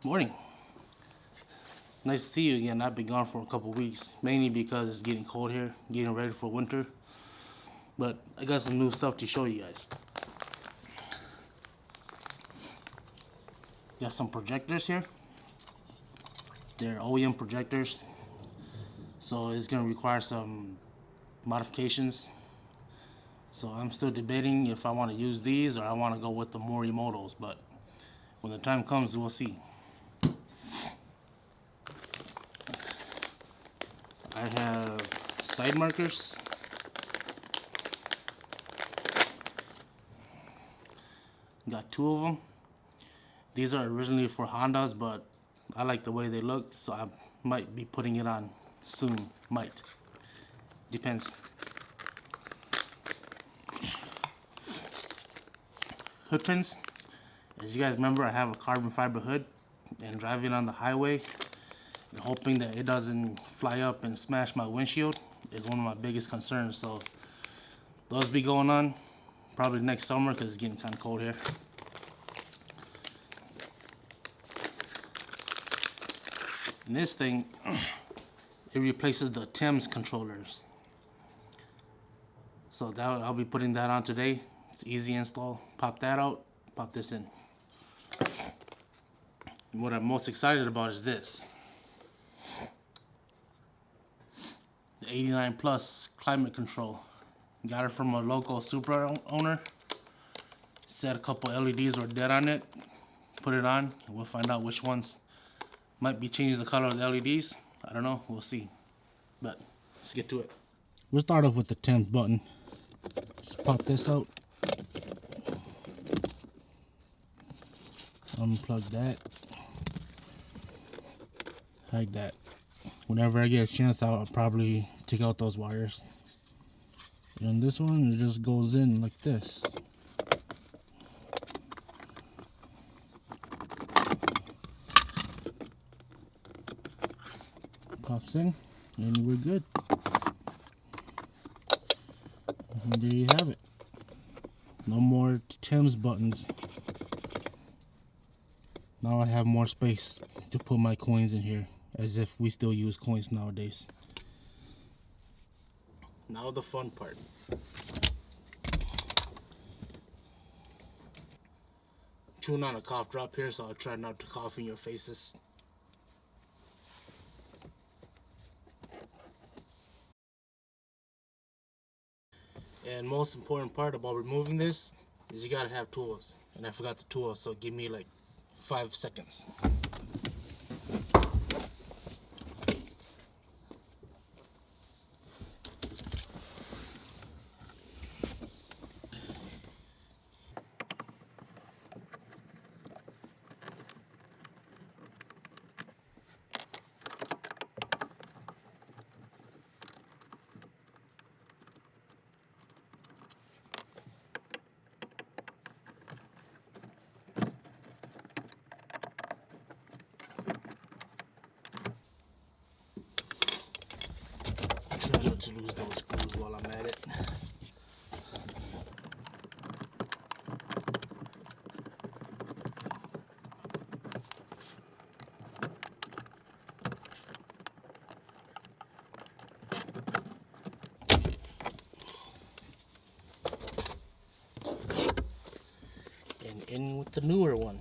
Morning. Nice to see you again. I've been gone for a couple weeks, mainly because it's getting cold here, getting ready for winter. But I got some new stuff to show you guys. Got some projectors here. They're OEM projectors, so it's gonna require some modifications. So I'm still debating if I want to use these or I want to go with the Morimotos, but when the time comes, we'll see. I have side markers. Got 2 of them. These are originally for Hondas, but I like the way they look, so I might be putting it on soon. Might. Depends. Hood pins. As you guys remember, I have a carbon fiber hood, and driving on the highway and hoping that it doesn't fly up and smash my windshield is one of my biggest concerns. So those be going on probably next summer because it's getting kind of cold here. And this thing, it replaces the Thames controllers. So I'll be putting that on today. It's easy install. Pop that out, pop this in. And what I'm most excited about is this. The 89 Plus climate control. Got it from a local Supra owner. Said a couple LEDs were dead on it. Put it on, and we'll find out which ones. Might be changing the color of the LEDs. I don't know, we'll see. But let's get to it. We'll start off with the Thames button. Just pop this out. Unplug that. Hide that. Whenever I get a chance, I'll probably take out those wires. And this one, it just goes in like this. Pops in, and we're good. And there you have it. No more Thames buttons. Now I have more space to put my coins in here, as if we still use coins nowadays. Now the fun part. Chewing on a cough drop here, so I'll try not to cough in your faces. And most important part about removing this is you gotta have tools. And I forgot the tools, so give me like 5 seconds. Try not to lose those screws while I'm at it. And in with the newer one.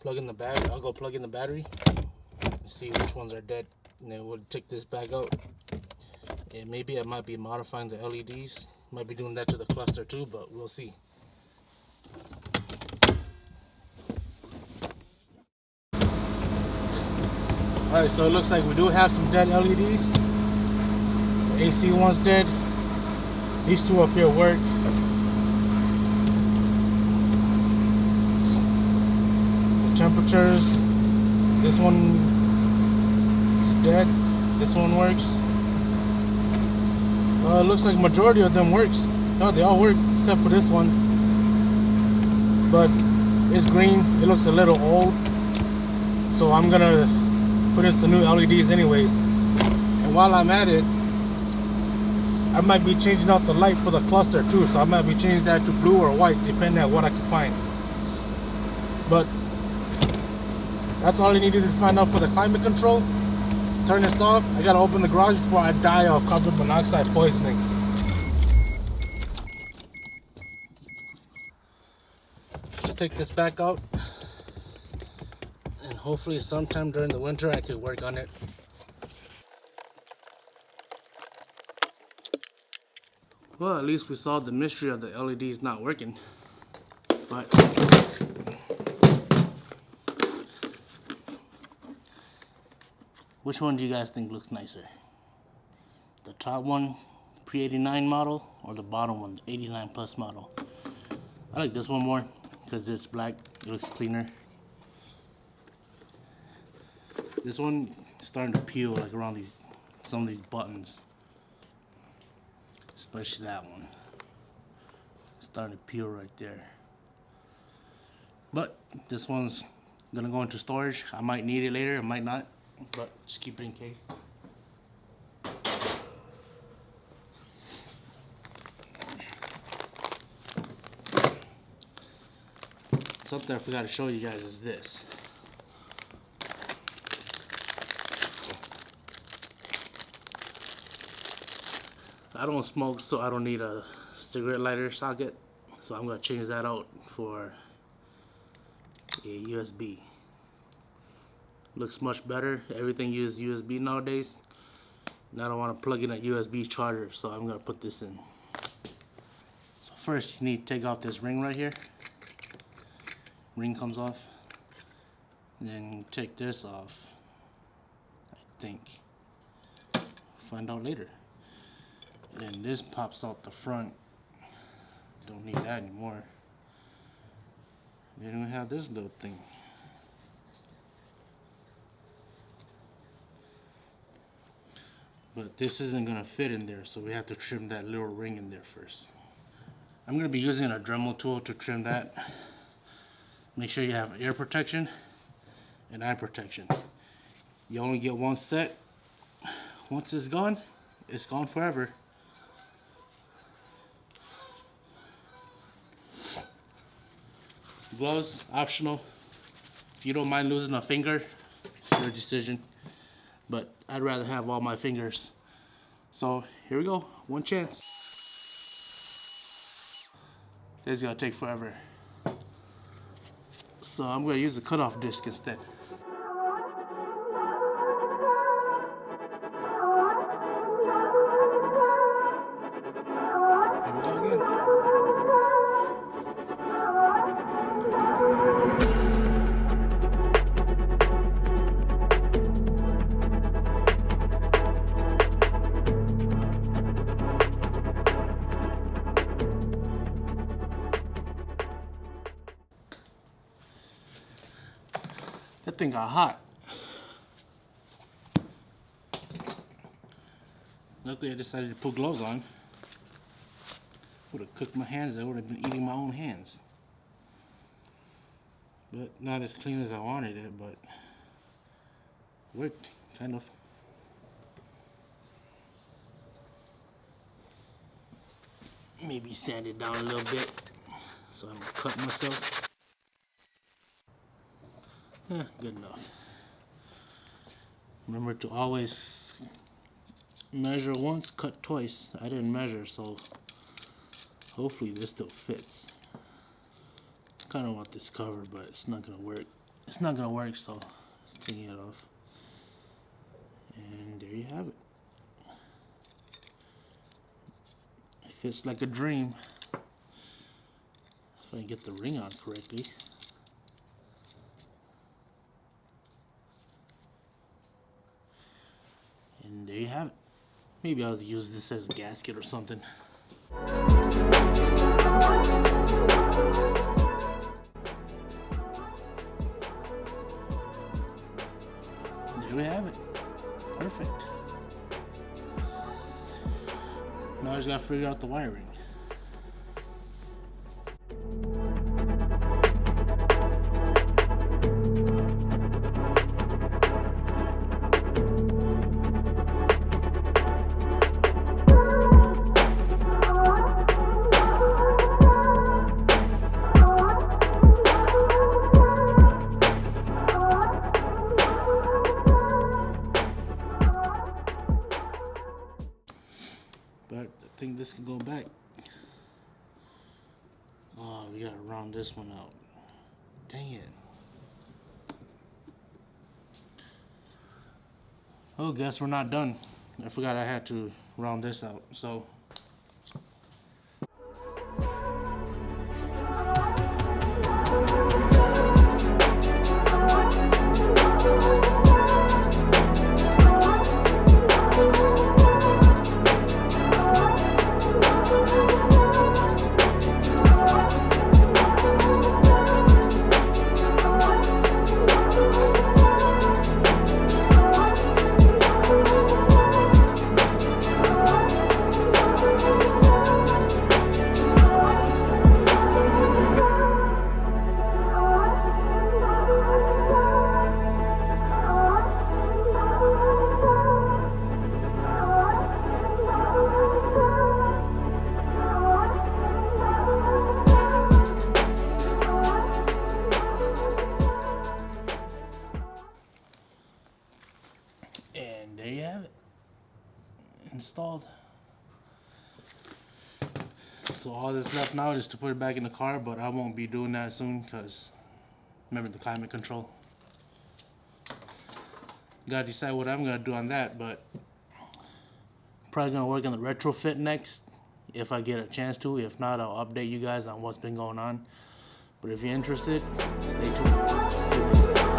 Plug in the battery. I'll go plug in the battery and see which ones are dead, and then we'll take this back out. And maybe I might be modifying the LEDs, might be doing that to the cluster too, but we'll see. Alright, so it looks like we do have some dead LEDs. The AC one's dead. These two up here work. Temperatures, this one is dead, this one works. It looks like majority of them works. No, they all work except for this one. But it's green. It looks a little old. So I'm gonna put in some new LEDs anyways. And while I'm at it, I might be changing out the light for the cluster too. So I might be changing that to blue or white, depending on what I can find. But that's all I needed to find out for the climate control. Turn this off. I gotta open the garage before I die of carbon monoxide poisoning. Just take this back out, and hopefully sometime during the winter I could work on it. Well, at least we solved the mystery of the LEDs not working. But which one do you guys think looks nicer? The top one, pre-89 model, or the bottom one, the 89 plus model? I like this one more because it's black, it looks cleaner. This one is starting to peel like around some of these buttons. Especially that one. It's starting to peel right there. But this one's gonna go into storage. I might need it later, I might not, but just keep it in case. Something I forgot to show you guys is this. I don't smoke, so I don't need a cigarette lighter socket, so I'm going to change that out for a USB. Looks much better. Everything uses USB nowadays, and I don't want to plug in a USB charger, so I'm going to put this in. So first you need to take off this ring right here. Ring comes off, and then take this off, I think. Find out later. Then this pops out the front. Don't need that anymore. Then we have this little thing. But this isn't gonna fit in there, so we have to trim that little ring in there first. I'm gonna be using a Dremel tool to trim that. Make sure you have ear protection and eye protection. You only get one set. Once it's gone forever. Gloves, optional. If you don't mind losing a finger, it's your decision. But I'd rather have all my fingers. So here we go, one chance. This is gonna take forever. So I'm gonna use a cutoff disc instead. Here we go again. That thing got hot. Luckily I decided to put gloves on. Would have cooked my hands, I would have been eating my own hands. But not as clean as I wanted it, but worked, kind of. Maybe sand it down a little bit so I don't cut myself. Good enough. Remember to always measure once, cut twice. I didn't measure, so hopefully this still fits. I kind of want this covered, but it's not gonna work. It's not gonna work, so taking it off. And there you have it. It fits like a dream. If I can get the ring on correctly. And there you have it. Maybe I'll use this as a gasket or something. There we have it. Perfect. Now I just gotta figure out the wiring. But I think this can go back. Oh, we gotta round this one out. Dang it. Oh, guess we're not done. I forgot I had to round this out. So and there you have it. Installed. So all that's left now is to put it back in the car, but I won't be doing that soon because remember the climate control. Gotta decide what I'm gonna do on that, but probably gonna work on the retrofit next if I get a chance to. If not, I'll update you guys on what's been going on. But if you're interested, stay tuned.